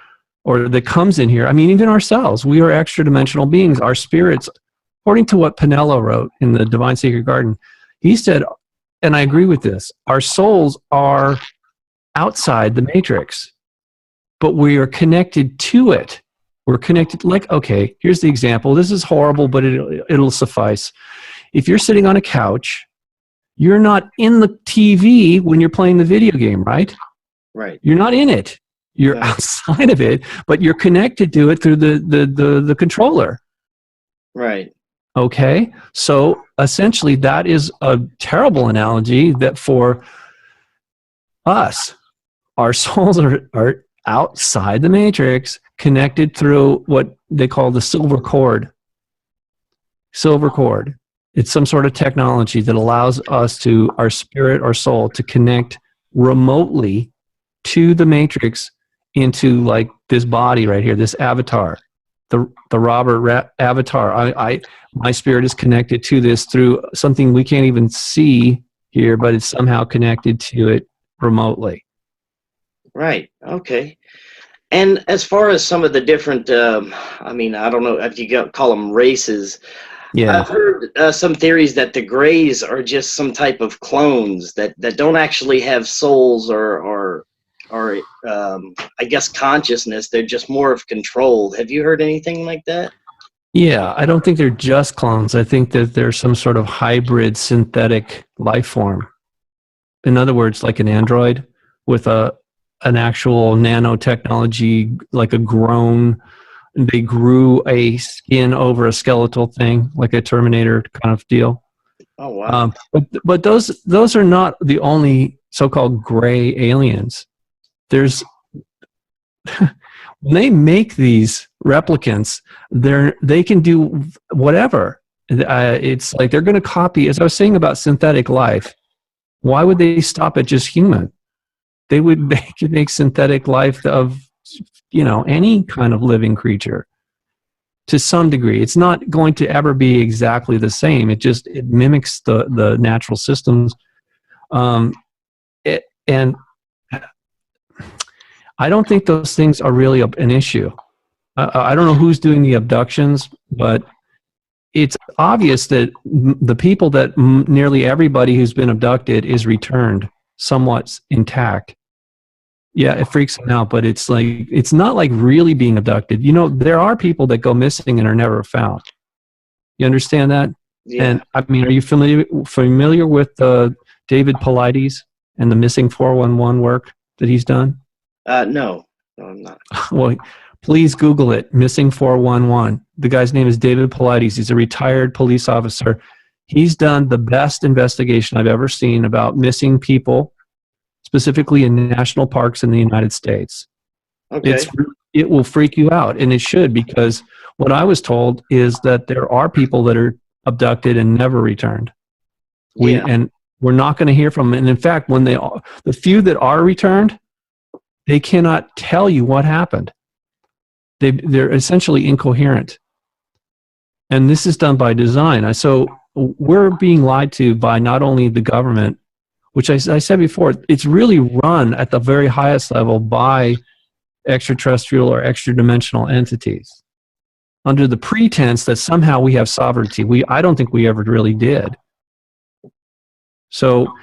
or that comes in here, I mean, even ourselves, we are extra dimensional beings. Our spirits, according to what Pinella wrote in the Divine Sacred Garden, he said, and I agree with this, our souls are outside the matrix, but we are connected to it. We're connected, okay, here's the example. This is horrible, but it'll suffice. If you're sitting on a couch, you're not in the TV when you're playing the video game, right? Right. You're not in it. You're outside of it, but you're connected to it through the controller. Right. Okay. So essentially that is a terrible analogy that for us, our souls are outside the matrix, connected through what they call the silver cord. Silver cord. It's some sort of technology that allows us our spirit or soul to connect remotely to the matrix into like this body right here, this avatar, the Robert avatar. My spirit is connected to this through something we can't even see here, but it's somehow connected to it remotely. Right. Okay. And as far as some of the different, I mean, I don't know if you call them races. Yeah. I've heard some theories that the Greys are just some type of clones that don't actually have souls or I guess consciousness. They're just more of controlled. Have you heard anything like that? Yeah, I don't think they're just clones. I think that they're some sort of hybrid synthetic life form. In other words, like an android with an actual nanotechnology, like they grew a skin over a skeletal thing, like a Terminator kind of deal. Oh, wow. But those are not the only so-called gray aliens. There's when they make these replicants, they can do whatever. It's like they're going to copy, as I was saying about synthetic life. Why would they stop at just human? They could make synthetic life of any kind of living creature to some degree. It's not going to ever be exactly the same. It mimics the natural systems. And I don't think those things are really an issue. I don't know who's doing the abductions, but it's obvious that the people that nearly everybody who's been abducted is returned somewhat intact. Yeah, it freaks them out, but it's like, it's not like really being abducted. You know, there are people that go missing and are never found. You understand that? Yeah. And I mean, are you familiar with David Paulides and the Missing 411 work that he's done? No, I'm not. Well, please Google it, Missing 411. The guy's name is David Paulides. He's a retired police officer. He's done the best investigation I've ever seen about missing people, specifically in national parks in the United States. Okay. It will freak you out, and it should, because what I was told is that there are people that are abducted and never returned. And we're not going to hear from them. And in fact, when the few that are returned, they cannot tell you what happened. They're essentially incoherent. And this is done by design. So we're being lied to by not only the government, which I said before, it's really run at the very highest level by extraterrestrial or extra-dimensional entities under the pretense that somehow we have sovereignty. I don't think we ever really did. So,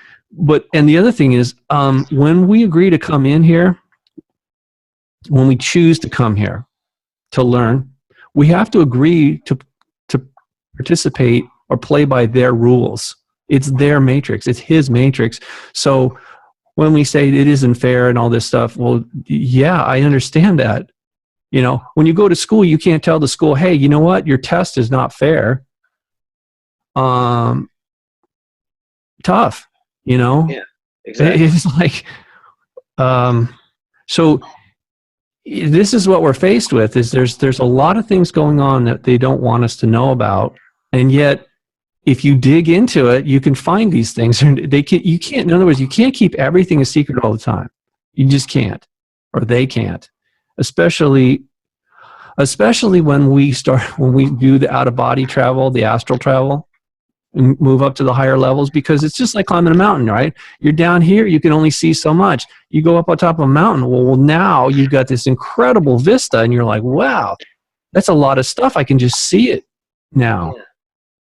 and the other thing is, when we agree to come in here, when we choose to come here to learn, we have to agree to participate or play by their rules. It's their matrix. It's his matrix. So when we say it isn't fair and all this stuff, well, yeah, I understand that. You know, when you go to school, you can't tell the school, hey, you know what? Your test is not fair. Tough, you know? Yeah, exactly. It's like, so this is what we're faced with, is there's a lot of things going on that they don't want us to know about. And yet, if you dig into it, you can find these things. You can't, in other words, you can't keep everything a secret all the time. You just can't, or they can't. Especially when we do the out-of-body travel, the astral travel, and move up to the higher levels, because it's just like climbing a mountain, right? You're down here, you can only see so much. You go up on top of a mountain, well, now you've got this incredible vista, and you're like, wow, that's a lot of stuff. I can just see it now. Yeah.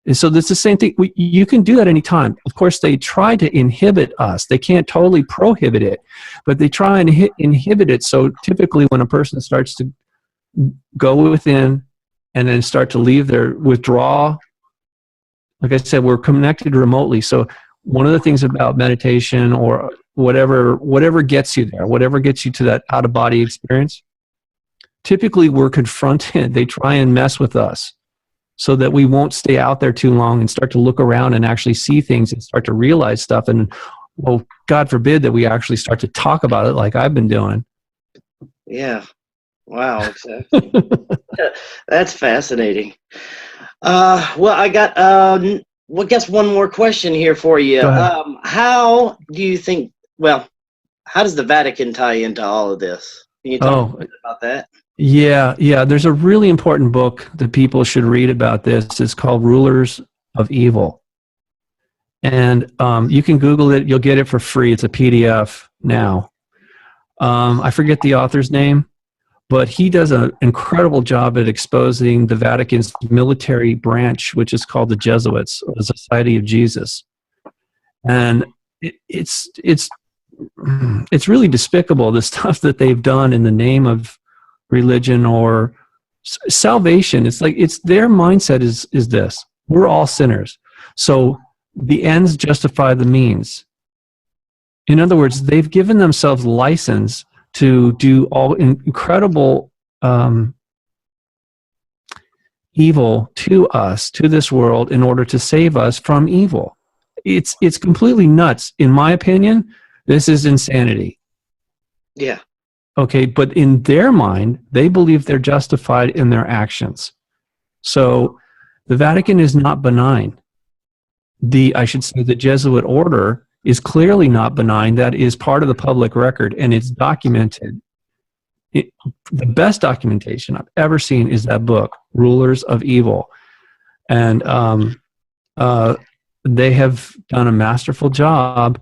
And so it's the same thing. You can do that anytime. Of course, they try to inhibit us. They can't totally prohibit it, but they try and inhibit it. So typically when a person starts to go within and then start to leave their withdraw, like I said, we're connected remotely. So one of the things about meditation or whatever gets you there, whatever gets you to that out-of-body experience, typically we're confronted. They try and mess with us, so that we won't stay out there too long and start to look around and actually see things and start to realize stuff. And, well, God forbid that we actually start to talk about it like I've been doing. Yeah. Wow, exactly. That's fascinating. Well, I got, guess one more question here for you. How do you think, how does the Vatican tie into all of this? Can you talk a bit about that? Yeah. There's a really important book that people should read about this. It's called Rulers of Evil. And you can Google it. You'll get it for free. It's a PDF now. I forget the author's name, but he does an incredible job at exposing the Vatican's military branch, which is called the Jesuits, or the Society of Jesus. And it's really despicable, the stuff that they've done in the name of religion or salvation. It's like, their mindset is this: we're all sinners, so the ends justify the means. In other words, they've given themselves license to do all incredible evil to us, to this world, in order to save us from evil. It's completely nuts. In my opinion, this is insanity. Yeah. Okay, but in their mind, they believe they're justified in their actions. So the Vatican is not benign. The Jesuit order is clearly not benign. That is part of the public record, and it's documented. The best documentation I've ever seen is that book, Rulers of Evil. And they have done a masterful job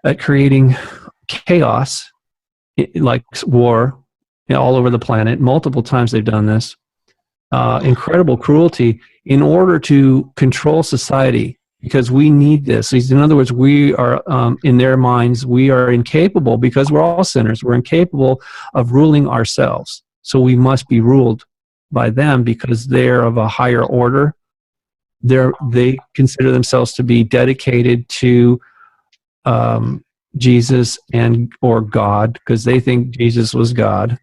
at creating chaos, like war, all over the planet. Multiple times they've done this. incredible cruelty in order to control society, because we need this. In other words, we are, in their minds, we are incapable, because we're all sinners, we're incapable of ruling ourselves. So we must be ruled by them because they're of a higher order. They consider themselves to be dedicated to Jesus or God, because they think Jesus was God.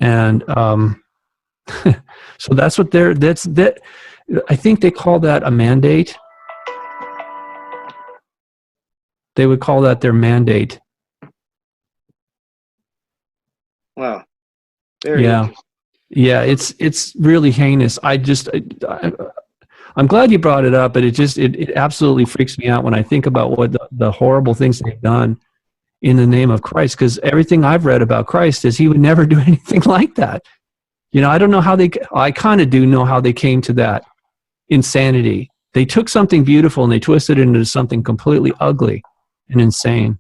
And so that's what I think they call that a mandate. They would call that their mandate. Wow. Very interesting. Yeah, it's really heinous. I'm glad you brought it up, but it absolutely freaks me out when I think about what the horrible things they've done in the name of Christ, because everything I've read about Christ is he would never do anything like that. I don't know how I kind of do know how they came to that insanity. They took something beautiful and they twisted it into something completely ugly and insane.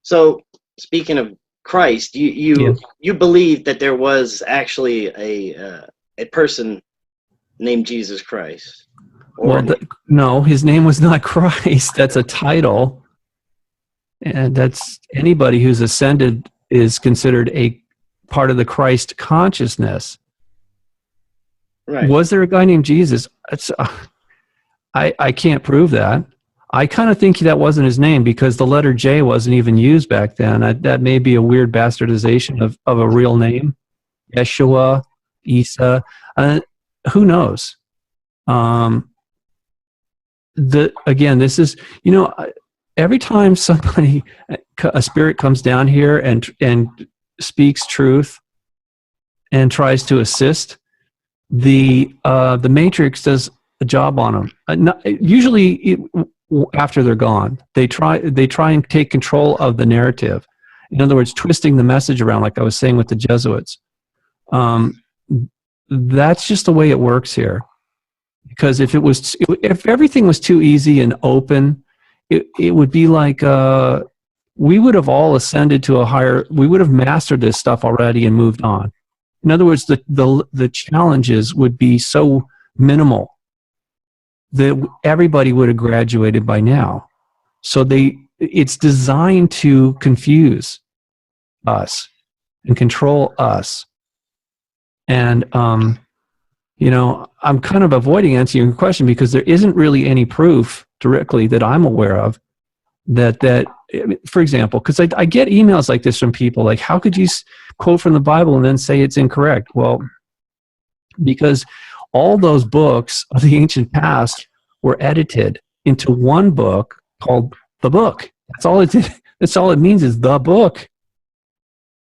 So, speaking of Christ, you believe that there was actually a person named Jesus Christ? No, his name was not Christ. That's a title, and that's anybody who's ascended is considered a part of the Christ consciousness. Right. Was there a guy named Jesus? I can't prove that. I kind of think that wasn't his name because the letter J wasn't even used back then. That may be a weird bastardization of a real name. Yeshua, Isa, who knows? Again, this is, every time a spirit comes down here and speaks truth and tries to assist, the Matrix does a job on them. Usually after they're gone, they try and take control of the narrative. In other words, twisting the message around, like I was saying with the Jesuits. That's just the way it works here. Because if everything was too easy and open, it would be like we would have all ascended to we would have mastered this stuff already and moved on. In other words, the challenges would be so minimal that everybody would have graduated by now. So it's designed to confuse us and control us. And, I'm kind of avoiding answering your question because there isn't really any proof directly that I'm aware of that for example, because I get emails like this from people like, how could you quote from the Bible and then say it's incorrect? Well, because all those books of the ancient past were edited into one book called the book. That's all it did. That's all it means is the book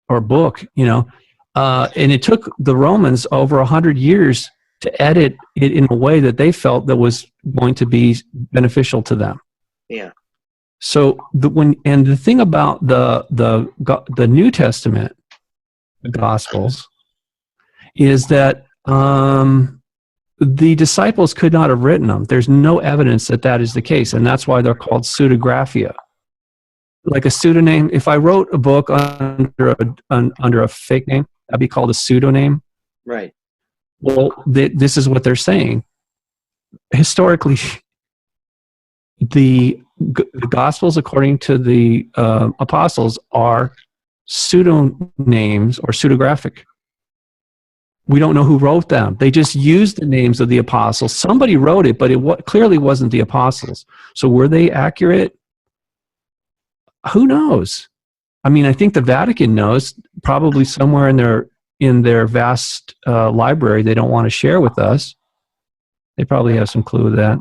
or book, and it took the Romans over 100 years to edit it in a way that they felt that was going to be beneficial to them. Yeah. So the thing about the New Testament, the Gospels, is that the disciples could not have written them. There's no evidence that is the case, and that's why they're called pseudographia. Like a pseudonym. If I wrote a book under a fake name, that'd be called a pseudonym. Right. Well, this is what they're saying. Historically, the Gospels, according to the apostles, are pseudonyms or pseudographic. We don't know who wrote them. They just used the names of the apostles. Somebody wrote it, but it clearly wasn't the apostles. So were they accurate? Who knows? I mean, I think the Vatican knows, probably somewhere in their vast library they don't want to share with us. They probably have some clue of that.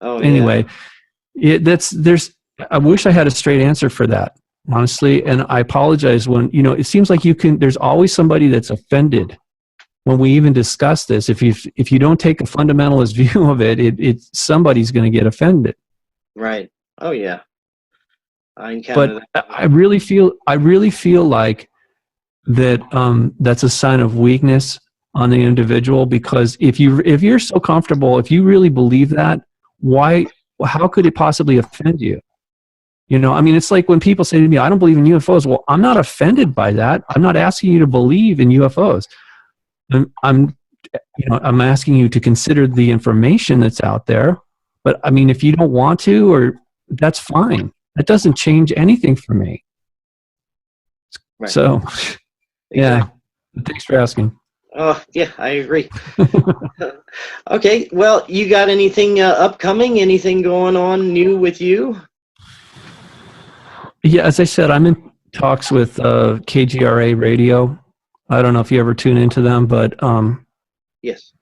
Oh, anyway, I wish I had a straight answer for that, honestly, and I apologize when, it seems like there's always somebody that's offended when we even discuss this. If you don't take a fundamentalist view of it, somebody's going to get offended. Right. Oh yeah. I encountered that. I really feel like that that's a sign of weakness on the individual, because if you're so comfortable, if you really believe that, how could it possibly offend you? You know, I mean, it's like when people say to me, I don't believe in UFOs. Well, I'm not offended by that. I'm not asking you to believe in UFOs. I'm asking you to consider the information that's out there. But I mean, if you don't want to, or that's fine. That doesn't change anything for me. Right. So, yeah. Exactly. Thanks for asking. Oh, yeah, I agree. Okay, well, you got anything upcoming? Anything going on new with you? Yeah, as I said, I'm in talks with KGRA Radio. I don't know if you ever tune into them, but Yes.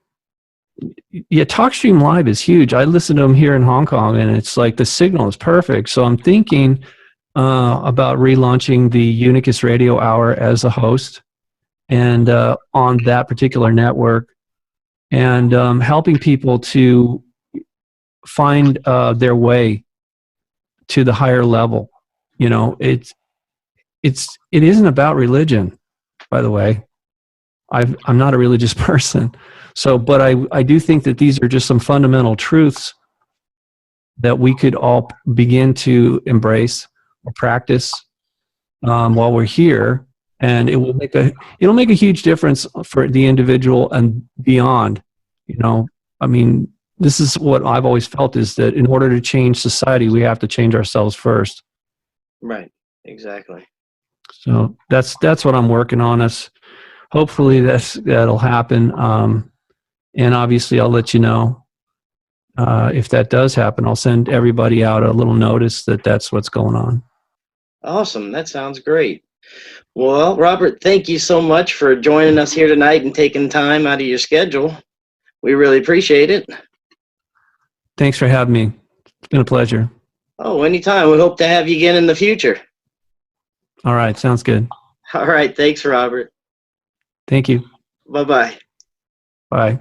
yeah, TalkStream Live is huge. I listen to them here in Hong Kong, and it's like the signal is perfect. So I'm thinking about relaunching the Unicus Radio Hour as a host, and on that particular network, and helping people to find their way to the higher level. You know, it isn't about religion, by the way. I'm not a religious person, but I do think that these are just some fundamental truths that we could all begin to embrace or practice while we're here, and it'll make a huge difference for the individual and beyond. You know, I mean, this is what I've always felt, is that in order to change society, we have to change ourselves first. Right. Exactly. So that's what I'm working on. Hopefully that'll happen. And obviously I'll let you know if that does happen. I'll send everybody out a little notice that that's what's going on. Awesome. That sounds great. Well, Robert, thank you so much for joining us here tonight and taking time out of your schedule. We really appreciate it. Thanks for having me. It's been a pleasure. Oh, anytime. We hope to have you again in the future. All right. Sounds good. All right. Thanks, Robert. Thank you. Bye-bye. Bye.